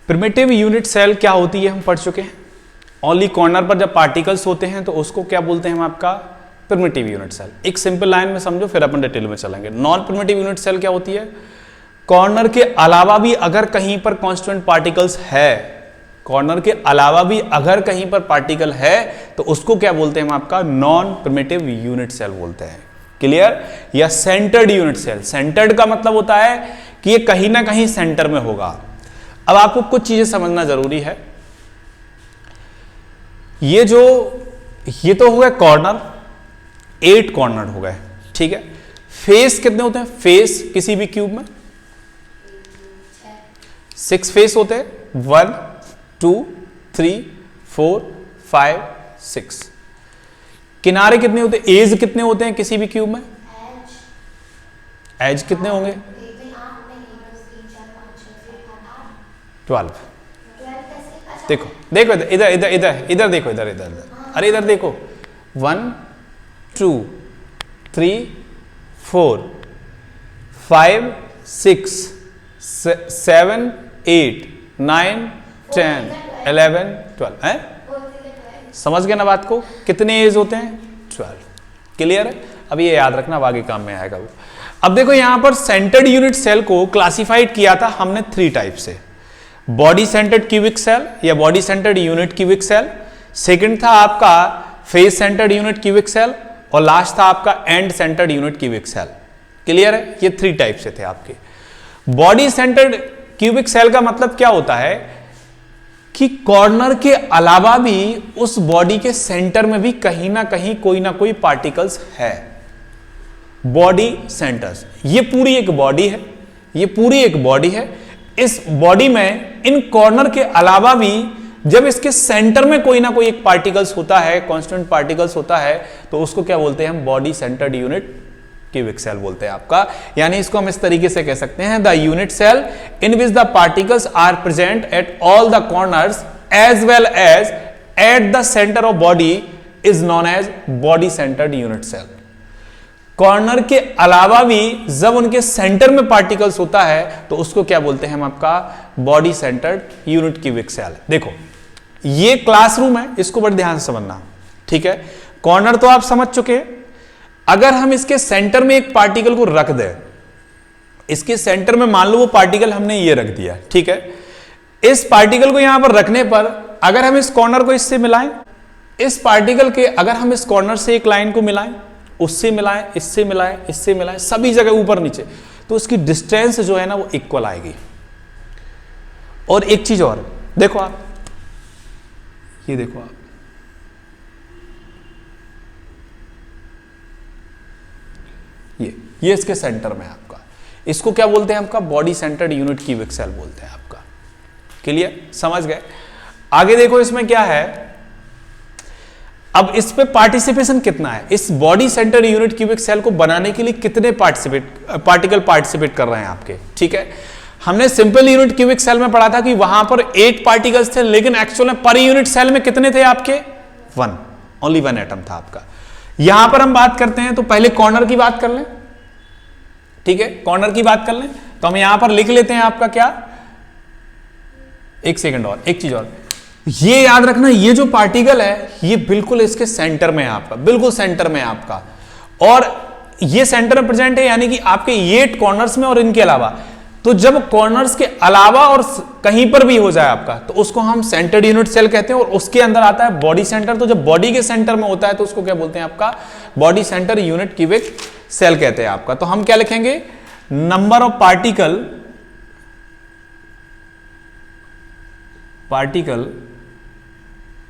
Primitive unit cell क्या होती है हम पढ़ चुके हैं। ओनली कॉर्नर पर जब पार्टिकल्स होते हैं तो उसको क्या बोलते हैं हम आपका प्रिमिटिव यूनिट सेल। एक सिंपल लाइन में समझो फिर अपन डिटेल में चलेंगे। नॉन प्रिमिटिव यूनिट सेल क्या होती है, कॉर्नर के अलावा भी अगर कहीं पर कांस्टेंट पार्टिकल्स है, कॉर्नर के अलावा भी अगर कहीं पर पार्टिकल है तो उसको क्या बोलते हैं हम आपका नॉन प्रिमिटिव यूनिट सेल बोलते हैं। क्लियर। या सेंटर्ड यूनिट सेल, सेंटर्ड का मतलब होता है कि ये कहीं ना कहीं सेंटर में होगा। अब आपको कुछ चीजें समझना जरूरी है। ये तो हो गए कॉर्नर, 8 कॉर्नर हो गए, ठीक है। फेस कितने होते हैं, फेस किसी भी क्यूब में 6 फेस होते हैं, 1 2 3 4 5 6। किनारे कितने होते हैं, एज कितने होते हैं किसी भी क्यूब में, एज कितने होंगे 12। देखो देखो इधर इधर इधर इधर इधर देखो, इधर इधर इधर, अरे इधर देखो, 1 2 3 4 5 6 7 8 9 10 11 12 है। समझ गए ना बात को, कितने एज होते हैं 12। क्लियर है। अब ये याद रखना, अब आगे काम में आएगा वो। अब देखो यहां पर सेंटर्ड यूनिट सेल को क्लासिफाइड किया था हमने 3 टाइप से। बॉडी सेंटर्ड क्यूबिक सेल या body centred unit cubic cell, second था आपका face centred unit cubic cell, और लास्ट था आपका end centred unit cubic cell. Clear है। ये 3 टाइप से थे आपके। बॉडी सेंटर्ड क्यूबिक सेल का मतलब क्या होता है कि कॉर्नर के अलावा भी उस बॉडी के सेंटर में भी कहीं ना कहीं कोई ना कोई पार्टिकल्स है। बॉडी सेंटर्स, ये पूरी एक बॉडी है, ये पूरी एक बॉडी है। इस बॉडी में इन कॉर्नर के अलावा भी जब इसके सेंटर में कोई ना कोई एक पार्टिकल्स होता है, कांस्टेंट पार्टिकल्स होता है, तो उसको क्या बोलते हैं हम body centred unit cubic cell बोलते हैं आपका। यानी इसको हम इस तरीके से कह सकते हैं, the unit cell in which the particles are present at all the corners as well as at the centre of body is known as body centred unit cell. Corner के अलावा भी जब उनके सेंटर में पार्टिकल्स होता है तो उसको क्या बोलते हैं हम आपका body centred unit cubic cell. देखो ये क्लासरूम है, इसको बड़े ध्यान से समझना, ठीक है। कॉर्नर तो आप समझ चुके हैं। अगर हम इसके सेंटर में एक पार्टिकल को रख दें, इसके सेंटर में मान लो वो पार्टिकल हमने ये रख दिया, ठीक है। इस पार्टिकल को यहां पर रखने पर अगर हम इस कॉर्नर को इससे मिलाएं, इस पार्टिकल के अगर हम इस कॉर्नर से एक लाइन को मिलाएं, उससे मिलाएं, इससे मिलाएं, इससे मिलाएं, सभी जगह ऊपर नीचे, तो उसकी डिस्टेंस जो है ना वो इक्वल आएगी। और एक चीज और देखो आप, ये देखो आप, ये इसके सेंटर में आपका, इसको क्या बोलते हैं आपका body centred unit cubic cell बोलते हैं आपका। क्लियर, समझ गए। आगे देखो इसमें क्या है, अब इस पे पार्टिसिपेशन कितना है, इस body centred unit cubic cell को बनाने के लिए कितने पार्टिकल पार्टिसिपेट कर रहे हैं आपके, ठीक है। हमने सिंपल यूनिट क्यूबिक सेल में पढ़ा था कि वहां पर 8 पार्टिकल्स थे, लेकिन एक्चुअल में पर यूनिट सेल में कितने थे आपके 1, ओनली 1 एटम था आपका। यहां पर हम बात करते हैं तो पहले कॉर्नर की बात कर लें, ठीक है। कॉर्नर की बात कर लें तो हम यहां पर लिख लेते हैं आपका क्या, एक सेकंड और, एक चीज और, ये याद रखना, ये जो पार्टिकल है ये बिल्कुल इसके सेंटर में है आपका, बिल्कुल सेंटर में है आपका, और ये सेंटर में प्रेजेंट है, यानी कि आपके 8 कॉर्नर्स में और इनके अलावा। तो जब कॉर्नर्स के अलावा और कहीं पर भी हो जाए आपका तो उसको हम सेंटर्ड यूनिट सेल कहते हैं, और उसके अंदर आता है बॉडी सेंटर। तो जब बॉडी के सेंटर में होता है तो उसको क्या बोलते हैं आपका body centre unit cubic cell कहते हैं आपका। तो हम क्या लिखेंगे, number of particle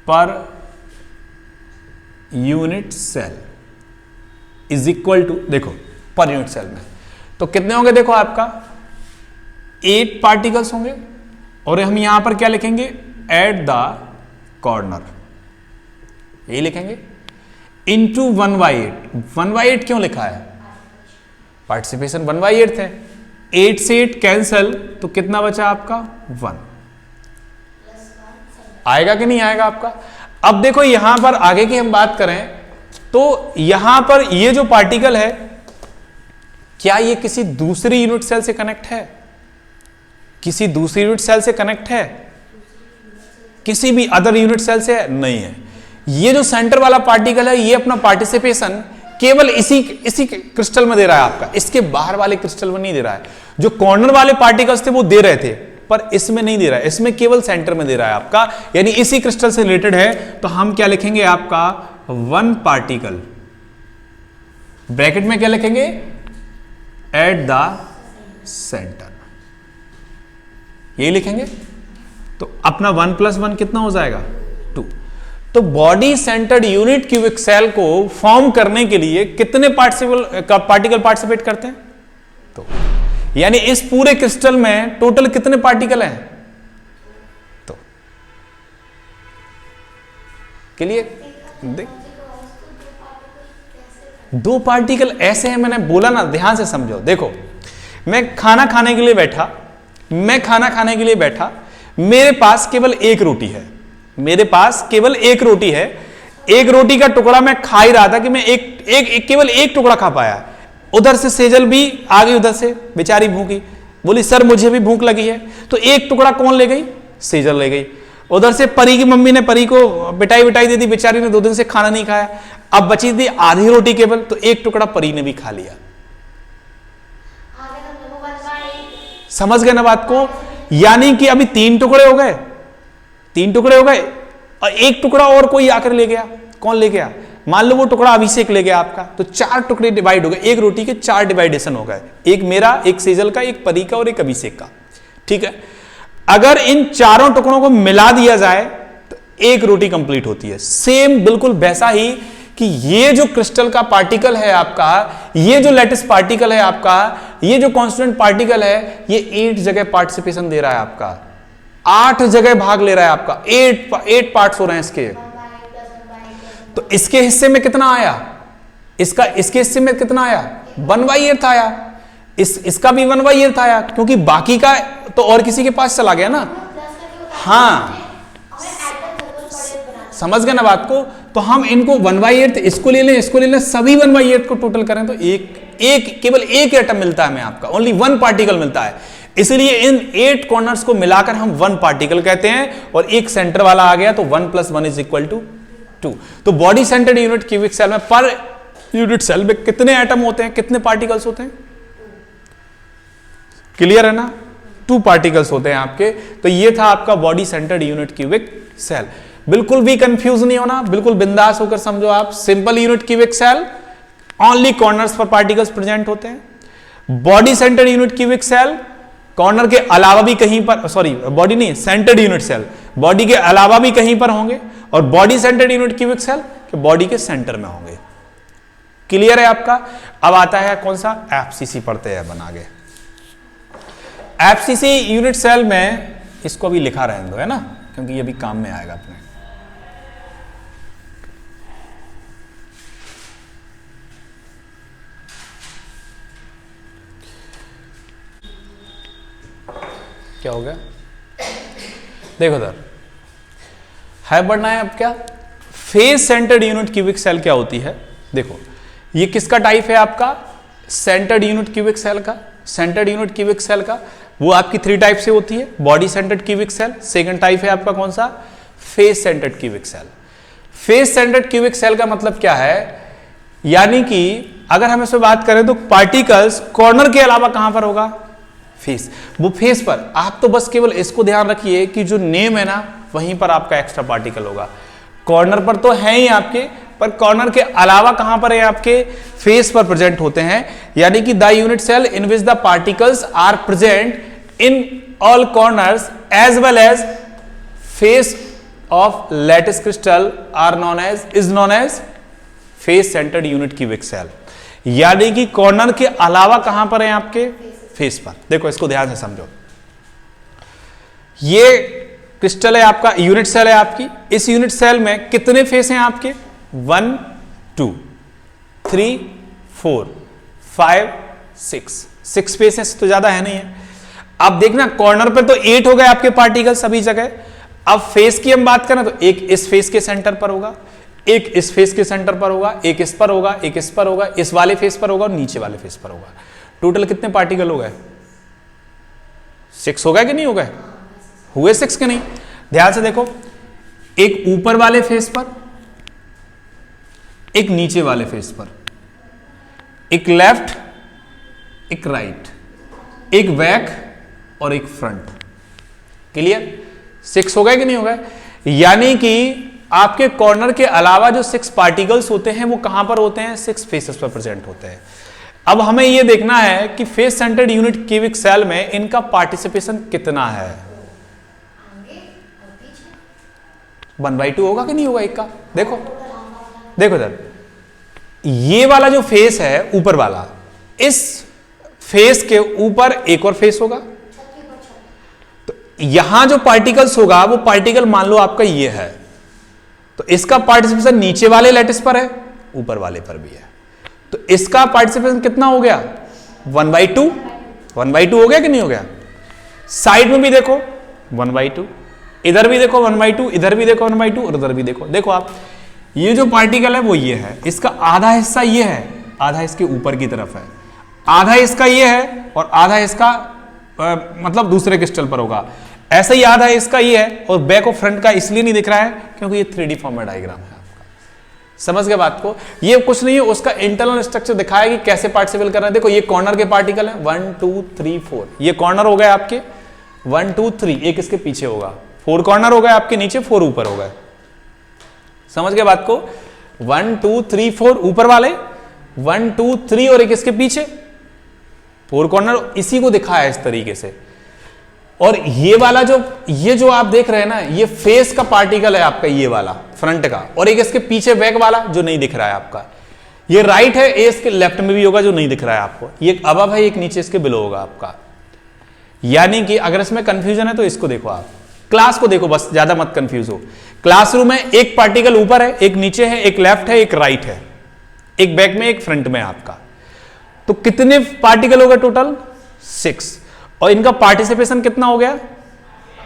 per unit cell is equal to, देखो पर यूनिट सेल में तो कितने होंगे, देखो आपका 8 पार्टिकल्स होंगे, और हम यहां पर क्या लिखेंगे एट द कॉर्नर, यही लिखेंगे, इंटू 1/8। 1/8 क्यों लिखा है, पार्टिसिपेशन 1/8 थे, 8 से 8 कैंसल, तो कितना बचा आपका 1, आएगा कि नहीं आएगा आपका। अब देखो यहां पर आगे की हम बात करें तो यहां पर ये जो पार्टिकल है क्या ये किसी दूसरी यूनिट सेल से कनेक्ट है, किसी दूसरी यूनिट सेल से कनेक्ट है, किसी भी अदर यूनिट सेल से नहीं है। ये जो सेंटर वाला पार्टिकल है ये अपना पार्टिसिपेशन केवल इसी क्रिस्टल में दे रहा है आपका, इसके बाहर वाले क्रिस्टल में नहीं दे रहा है। जो कॉर्नर वाले पार्टिकल्स थे वो दे रहे थे, पर इसमें नहीं दे रहा है, इसमें केवल सेंटर में दे रहा है आपका, यानी इसी क्रिस्टल से रिलेटेड है। तो हम क्या लिखेंगे आपका, वन पार्टिकल, ब्रैकेट में क्या लिखेंगे, एट द सेंटर, यही लिखेंगे। तो अपना 1 + 1 कितना हो जाएगा, 2। तो body centred unit cubic cell को फॉर्म करने के लिए कितने पार्टिकल पार्टिसिपेट करते हैं, तो यानी इस पूरे क्रिस्टल में टोटल कितने पार्टिकल हैं, तो क्लियर। देख 2 पार्टिकल ऐसे हैं, मैंने बोला ना, ध्यान से समझो। देखो मैं खाना खाने के लिए बैठा, मेरे पास केवल एक रोटी है, एक रोटी का टुकड़ा मैं खा ही रहा था कि मैं केवल एक टुकड़ा खा पाया। उधर से सेजल भी आ गई, उधर से बेचारी भूखी, बोली सर मुझे भी भूख लगी है। तो एक टुकड़ा कौन ले गई, सेजल ले गई। उधर से परी की मम्मी ने परी को बिटाई दे दी, बेचारी ने 2 दिन से खाना नहीं खाया, अब बची थी आधी रोटी केवल, तो एक टुकड़ा परी ने भी खा लिया। समझ गए ना बात को, यानी कि अभी 3 टुकड़े हो गए, और एक टुकड़ा और कोई आकर ले गया। कौन ले गया, मान लो वो टुकड़ा अभिषेक ले गया आपका, तो 4 टुकड़े डिवाइड हो गए, एक रोटी के 4 डिवाइडेशन हो गए, एक मेरा, एक सेजल का, एक परी का और एक अभिषेक का। ठीक है, अगर इन चारों टुकड़ों को मिला दिया जाए तो एक रोटी कंप्लीट होती है। सेम बिल्कुल वैसा ही कि ये जो क्रिस्टल का पार्टिकल है आपका, ये जो लैटिस पार्टिकल है आपका, ये जो कांस्टेंट पार्टिकल है, ये 8 जगह पार्टिसिपेशन दे रहा है आपका, 8 जगह भाग ले रहा है आपका, 8 पार्ट्स हो रहे हैं इसके। तो इसके हिस्से में कितना आया, इसके हिस्से में कितना आया, 1/8 आया, इसका भी 1/8 आया, क्योंकि बाकी का तो और किसी के पास चला गया ना। हाँ, समझ गए ना बात को। तो हम इनको 1/8 इसको ले लें, सभी 1/8 को टोटल करें तो केवल एक एटम मिलता है हमें आपका, ओनली 1 पार्टिकल मिलता है। इसलिए इन 8 कॉर्नर्स को मिलाकर हम 1 पार्टिकल कहते हैं, और एक सेंटर वाला आ गया तो 1 + 1 = 2। तो body centred unit cubic cell में पर यूनिट सेल में कितने एटम होते हैं, कितने पार्टिकल्स होते हैं, क्लियर है ना, 2 पार्टिकल्स होते हैं आपके। तो ये था आपका body centred unit cubic cell. बिल्कुल भी कंफ्यूज नहीं होना, बिल्कुल बिंदास होकर समझो आप। Simple unit cubic cell, only corners पर पार्टिकल्स प्रेजेंट होते हैं। Body centred unit cubic cell, corner के अलावा भी कहीं पर, सॉरी बॉडी नहीं, सेंटर्ड यूनिट सेल बॉडी के अलावा भी कहीं पर होंगे, और body centred unit cubic cell के बॉडी के सेंटर में होंगे। क्लियर है आपका। अब आता है कौन सा, एफसीसी पढ़ते हैं अपन आगे। एफसीसी यूनिट सेल में इसको भी लिखा रहने दो, है ना, क्योंकि ये भी काम में आएगा अपने। क्या हो गया, देखो इधर है, बढ़ना है अब क्या, face centred unit cubic cell क्या होती है। देखो ये किसका टाइप है आपका, सेंटर्ड यूनिट क्यूबिक सेल का। सेंटर्ड यूनिट क्यूबिक सेल का वो आपकी 3 टाइप से होती है, body centred cubic cell, second type है आपका कौन सा, face centred cubic cell. Face centred cubic cell का मतलब क्या है, यानी कि अगर हम इसमें बात करें तो पार्टिकल्स कॉर्नर के अलावा कहां पर होगा, फेस, वो फेस पर। आप तो बस केवल इसको ध्यान रखिए कि जो नेम है ना वहीं पर आपका एक्स्ट्रा पार्टिकल होगा। कॉर्नर पर तो है ही आपके, पर कॉर्नर के अलावा कहां पर है आपके, फेस पर प्रेजेंट होते हैं। यानी कि the unit cell in which the particles are present in all corners as well as face of lattice crystal is known as face centred unit cubic cell. यानी कि कॉर्नर के अलावा कहां पर है आपके, फेस पर। देखो इसको ध्यान से समझो, ये क्रिस्टल है आपका, यूनिट सेल है आपकी। इस यूनिट सेल में कितने फेस हैं आपके, 1 2 3 4 5 6 फेस है, तो ज्यादा है नहीं है। अब देखना कॉर्नर पे तो 8 हो गए आपके पार्टिकल सभी जगह। अब फेस की हम बात करें तो एक इस फेस के सेंटर पर होगा, एक इस फेस के सेंटर पर होगा, एक इस पर होगा, एक इस पर होगा, इस वाले फेस पर होगा और नीचे वाले फेस पर होगा। टोटल कितने पार्टिकल हो गए, 6 हो गए कि नहीं हो गए, हुए 6 के नहीं। ध्यान से देखो, एक ऊपर वाले फेस पर, एक नीचे वाले फेस पर, एक लेफ्ट, एक राइट, एक बैक और एक फ्रंट। क्लियर? 6 हो गए कि नहीं हो गए? यानी कि आपके कॉर्नर के अलावा जो 6 पार्टिकल्स होते हैं वो कहां पर होते हैं? 6 फेसेस पर प्रेजेंट होते हैं। अब हमें यह देखना है कि face centred unit cubic cell में इनका पार्टिसिपेशन कितना है। 1/2 होगा कि नहीं होगा एक का? देखो देखो इधर, ये वाला जो फेस है ऊपर वाला, इस फेस के ऊपर एक और फेस होगा, तो यहां जो पार्टिकल्स होगा वो पार्टिकल मान लो आपका ये है, तो इसका पार्टिसिपेशन नीचे वाले लैटिस पर है, ऊपर वाले पर भी है, तो इसका पार्टिसिपेशन कितना हो गया? 1/2। 1/2 हो गया कि नहीं हो गया? साइड में भी देखो 1/2, इधर भी देखो 1/2, इधर भी देखो 1/2 और इधर भी देखो। देखो आप, ये जो पार्टिकल है वो ये है, इसका आधा हिस्सा ये है, आधा इसके ऊपर की तरफ है, आधा इसका ये है और आधा इसका मतलब दूसरे क्रिस्टल पर होगा, ऐसा ही आधा इसका ये है और बैक और फ्रंट का इसलिए नहीं दिख रहा है क्योंकि ये 3D फॉर्म में डायग्राम है आपका। समझ गए बात को? ये कुछ नहीं है, उसका इंटरनल स्ट्रक्चर दिखाया कि कैसे पार्टिसिपेट कर रहे हैं। देखो ये कॉर्नर के पार्टिकल है 1 2 3 4, ये कॉर्नर हो गए आपके 1 2 3, एक इसके पीछे होगा, 4 कॉर्नर हो गए आपके नीचे, 4 ऊपर हो गए। समझ गए बात को? 1 2 3 4 ऊपर वाले, 1 2 3 और एक इसके पीछे, 4 कॉर्नर इसी को दिखाया है इस तरीके से। और ये वाला ये जो आप देख रहे हैं ना, ये फेस का पार्टिकल है आपका, ये वाला फ्रंट का, और एक इसके पीछे बैक वाला जो नहीं दिख रहा है आपका, ये राइट है, ये इसके लेफ्ट में भी होगा जो नहीं दिख रहा है आपको, ये एक अबव है, एक नीचे इसके बिलो होगा आपका। यानी कि अगर इसमें कंफ्यूजन है तो इसको देखो, आप क्लास को देखो, बस ज्यादा मत कंफ्यूज हो। क्लासरूम में एक पार्टिकल ऊपर है, एक नीचे है, एक लेफ्ट है, एक राइट है, एक बैक में, एक फ्रंट में आपका, तो कितने पार्टिकल हो गए टोटल? 6, और इनका पार्टिसिपेशन कितना हो गया?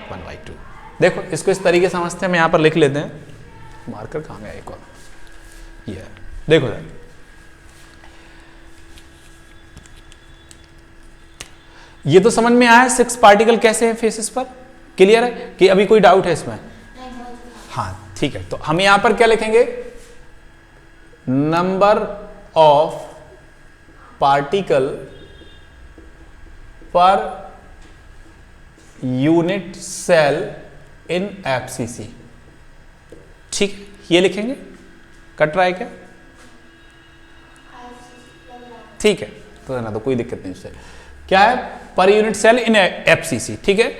1/2। देखो इसको इस तरीके से समझते हैं, हम यहां पर लिख लेते हैं, मार्कर कहां गया एक और, ये देखो सर, ये तो समझ में आया 6 पार्टिकल कैसे हैं फेसेस पर? क्लियर है कि अभी कोई डाउट है इसमें? हाँ ठीक है, तो हम यहां पर क्या लिखेंगे? Number of particle per unit cell in FCC. ठीक, ये लिखेंगे, कट रहा है क्या? ठीक है, तो ना, तो कोई दिक्कत नहीं उससे। क्या है? पर यूनिट सेल इन एफसीसी। ठीक है,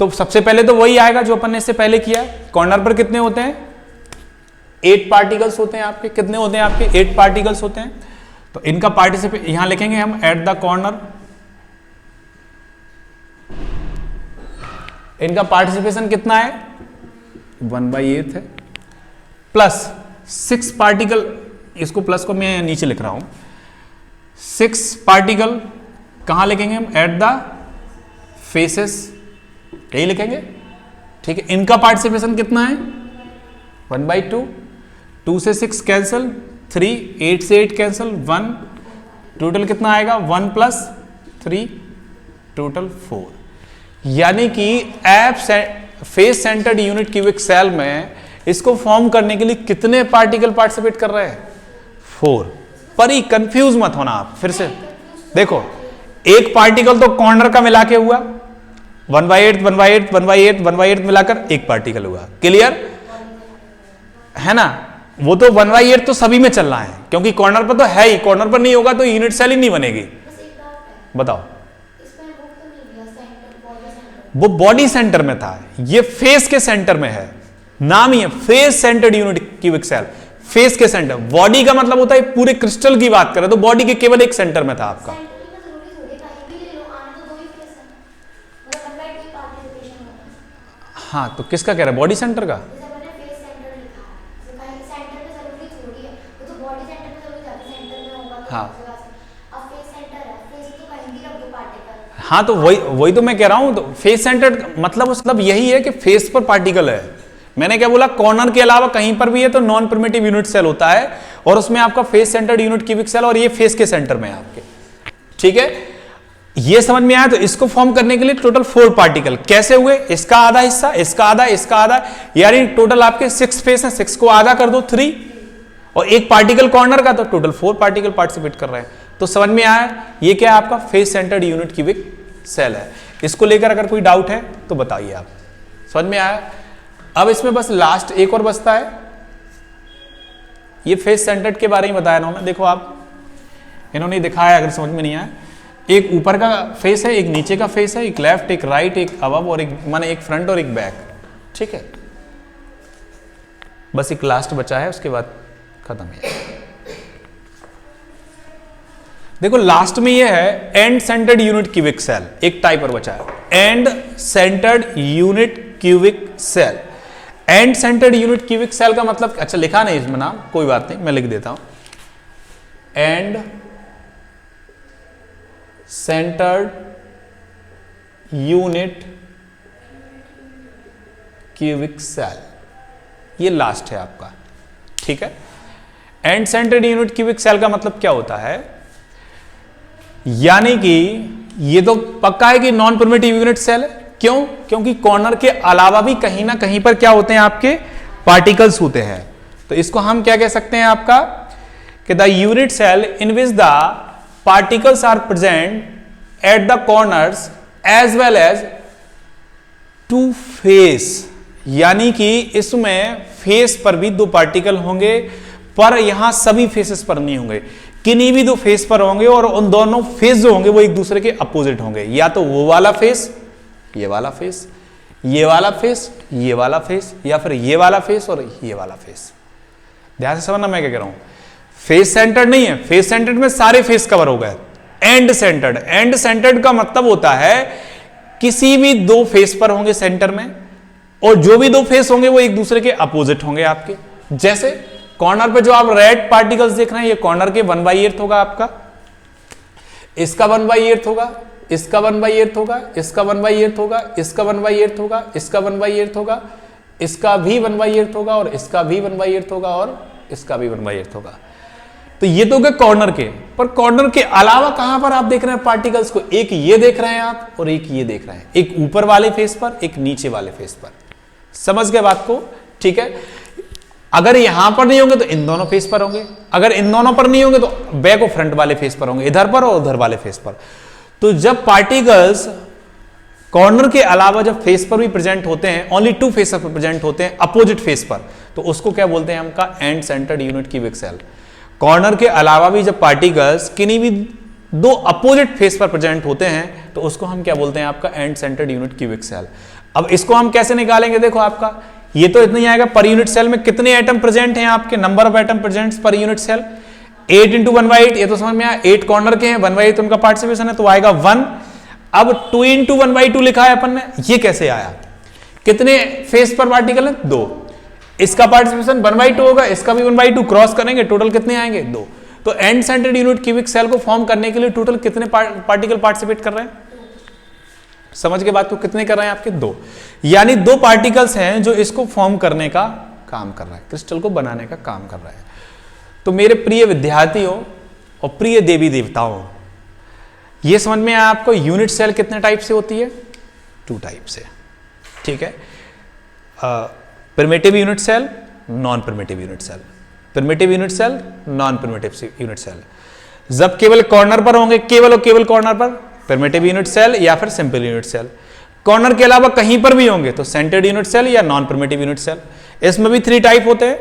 तो सबसे पहले तो वही आएगा जो अपन ने इससे पहले किया। कॉर्नर पर कितने होते हैं? 8 पार्टिकल्स होते हैं आपके। कितने होते हैं आपके? 8 पार्टिकल्स होते हैं। तो इनका पार्टिसिपेट यहां लिखेंगे हम, एट द कॉर्नर। इनका पार्टिसिपेशन कितना है? 1/8 है, प्लस 6 पार्टिकल, इसको प्लस को मैं नीचे लिख रहा हूं, 6 पार्टिकल कहां लिखेंगे हम? एट द फेसेस, यही लिखेंगे। ठीक है, इनका पार्टिसिपेशन कितना है? 1/2, 2 से 6 कैंसिल, 3, 8 से 8 कैंसिल, 1, टोटल कितना आएगा? 1 + 3, टोटल 4। यानी कि face centred unit cubic cell में इसको फॉर्म करने के लिए कितने पार्टिकल पार्टिसिपेट कर रहे हैं? 4। पर ही कंफ्यूज मत होना आप, फिर से देखो, एक पार्टिकल तो कॉर्नर का मिला के हुआ, 1/8 1/8 1/8 1/8 मिलाकर एक पार्टिकल हुआ। क्लियर है ना? वो तो 1/8 तो सभी में चल रहा है, क्योंकि कॉर्नर पर तो है ही, कॉर्नर पर नहीं होगा तो यूनिट सेल ही नहीं बनेगी। बताओ, वो बॉडी सेंटर में था, ये फेस के सेंटर में है, नाम ही है face centred unit cubic cell. Face के सेंटर, बॉडी का मतलब होता है पूरे क्रिस्टल की बात करें तो बॉडी के केवल एक सेंटर में था आपका। हाँ, तो किसका कह रहा है? बॉडी सेंटर का। हाँ हाँ, तो वही तो मैं कह रहा हूं, तो फेस सेंटर्ड मतलब यही है कि फेस पर पार्टिकल है। मैंने क्या बोला? कॉर्नर के अलावा कहीं पर भी है तो नॉन प्रिमिटिव यूनिट सेल होता है, और उसमें आपका face centred unit cubic cell, और ये फेस के सेंटर में है आपके। ठीक है, ये समझ में आया। तो इसको फॉर्म करने के लिए टोटल 4 पार्टिकल कैसे हुए, इसका आधा हिस्सा, इसका आधा, इसका आधा, यानी टोटल आपके 6 फेस हैं। 6 को आधा कर दो 3, और एक पार्टिकल कॉर्नर का, तो टोटल 4 पार्टिकल पार्टिसिपेट कर रहे हैं। तो समझ में आया ये क्या है आपका face centred unit cubic cell है। इसको लेकर अगर कोई डाउट है तो बताइए आप। समझ में आया। अब इसमें बस लास्ट एक और बचता है, ये फेस सेंटर्ड के बारे में बताया इन्होंने। देखो आप, इन्होंने दिखाया, अगर समझ में नहीं आया, एक ऊपर का फेस है, एक नीचे का फेस है, एक लेफ्ट, एक राइट, एक अबव और एक माने एक फ्रंट और एक बैक। ठीक है, बस एक लास्ट बचा है, उसके बाद खत्म है। देखो लास्ट में ये है end centred unit cubic cell, एक टाइप और बचा है end centred unit cubic cell. End centred unit cubic cell का मतलब, अच्छा लिखा नहीं इसमें नाम, कोई बात नहीं, मैं लिख देता हूं। End centred unit cubic cell, ये लास्ट है आपका। ठीक है, end centred unit cubic cell का मतलब क्या होता है, यानी कि ये तो पक्का है कि नॉन प्रिमिटिव यूनिट सेल है। क्यों? क्योंकि कॉर्नर के अलावा भी कहीं ना कहीं पर क्या होते हैं आपके पार्टिकल्स होते हैं। तो इसको हम क्या कह सकते हैं आपका कि the unit cell in which the particles are present at the corners as well as two face, यानी कि इसमें फेस पर भी 2 पार्टिकल होंगे, पर यहां सभी फेसेस पर नहीं होंगे, किन्हीं भी 2 फेस पर होंगे, और उन दोनों फेस जो होंगे वो एक दूसरे के अपोजिट होंगे। या तो वो वाला फेस, ये वाला फेस, ये वाला फेस, ये वाला फेस, या फिर ये वाला फेस और ये वाला फेस। ध्यान से समझना मैं क्या कह रहा हूं। फेस सेंटर्ड नहीं है, फेस सेंटर्ड में सारे फेस कवर हो गए। एंड सेंटर्ड, एंड सेंटर्ड का मतलब होता है किसी भी 2 फेस पर होंगे सेंटर में, और जो भी 2 फेस होंगे वो एक दूसरे के अपोजिट होंगे आपके। जैसे कॉर्नर पे जो आप रेड पार्टिकल्स देख रहे हैं, ये कॉर्नर के 1/8 होगा आपका, इसका 1/8 होगा, इसका 1/8 होगा, इसका 1/8 होगा, इसका 1/8 होगा, इसका 1/8 होगा, इसका भी 1/8 होगा, और इसका भी 1/8 होगा, और इसका भी 1/8 होगा। तो ये तो गए कॉर्नर के, पर कॉर्नर के अलावा कहां पर आप देख रहे हैं पार्टिकल्स को, एक ये देख रहे हैं आप और एक ये देख रहे हैं, एक ऊपर वाले फेस पर, एक नीचे वाले फेस पर। समझ गए बात को? ठीक है, अगर यहां पर नहीं होंगे तो इन दोनों फेस पर होंगे, अगर इन दोनों पर नहीं होंगे तो बैक और फ्रंट वाले फेस पर होंगे, इधर पर और उधर वाले फेस पर। तो जब पार्टिकल्स कॉर्नर के अलावा जब फेस पर भी प्रेजेंट होते हैं, ओनली 2 फेस पर प्रेजेंट होते हैं अपोजिट फेस पर, तो उसको क्या बोलते हैं हमका end centred unit cubic cell. Corner के अलावा भी जब पार्टिकल्स किन्हीं भी 2 अपोजिट फेस पर प्रेजेंट होते हैं तो उसको हम क्या बोलते हैं आपका end centred unit cubic cell. अब इसको हम कैसे निकालेंगे, देखो आपका ये तो इतना ही आएगा, पर यूनिट सेल में कितने एटम प्रेजेंट हैं आपके, number of atom present per unit cell 8 × 1/8, ये तो समझ में आया। 8 कॉर्नर के हैं, 1/8 उनका पार्टिसिपेशन है, तो आएगा 1। अब 2 × 1/2 लिखा है अपन ने, ये कैसे आया, कितने फेस पर पार्टिकल है 2, इसका पार्टिसिपेशन 1/2 होगा, इसका भी 1/2, क्रॉस करेंगे टोटल कितने आएंगे 2। तो end centred unit cubic cell को फॉर्म करने के लिए टोटल कितने पार्टिकल पार्टिसिपेट कर रहे हैं, समझ के बात को, कितने कर रहे हैं आपके 2, यानी 2 पार्टिकल्स हैं जो इसको फॉर्म करने का काम कर रहा है, क्रिस्टल को बनाने का काम कर रहा है। तो मेरे प्रिय विद्यार्थियों और प्रिय देवी देवताओं, यह समझ में आया आपको यूनिट सेल कितने टाइप से होती है, 2 टाइप से। ठीक है, primitive unit cell, non primitive unit cell, primitive unit cell, non primitive unit cell. जब केवल कॉर्नर पर होंगे, केवल और केवल कॉर्नर पर, प्रिमिटिव यूनिट सेल या फिर सिंपल यूनिट सेल। कॉर्नर के अलावा कहीं पर भी होंगे तो सेंटर्ड यूनिट सेल या नॉन प्रिमिटिव यूनिट सेल। इसमें भी 3 टाइप होते हैं,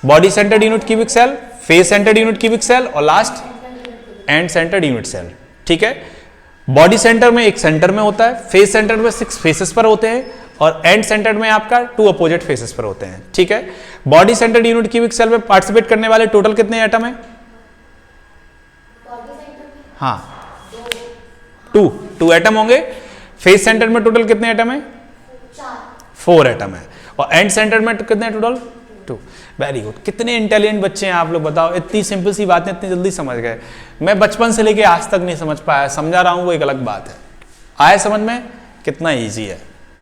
body centred unit cubic cell, face centred unit cubic cell और last end centred unit cell. ठीक है, बॉडी सेंटर में एक सेंटर में होता है, फेस सेंटर में 6 फेसेस पर होते हैं, और एंड सेंटर में आपका 2 अपोजिट फेसेस पर होते हैं। ठीक है, body centred unit cubic cell में पार्टिसिपेट करने वाले टोटल कितने एटम है, हाँ 2 एटम होंगे। फेस सेंटर में टोटल कितने एटम है, 4 एटम है, और एंड सेंटर में कितने टोटल 2। वेरी गुड, कितने इंटेलिजेंट बच्चे हैं आप लोग, बताओ, इतनी सिंपल सी बातें इतनी जल्दी समझ गए। मैं बचपन से लेके आज तक नहीं समझ पाया, समझा रहा हूं वो एक अलग बात है। आए समझ में, कितना इजी है।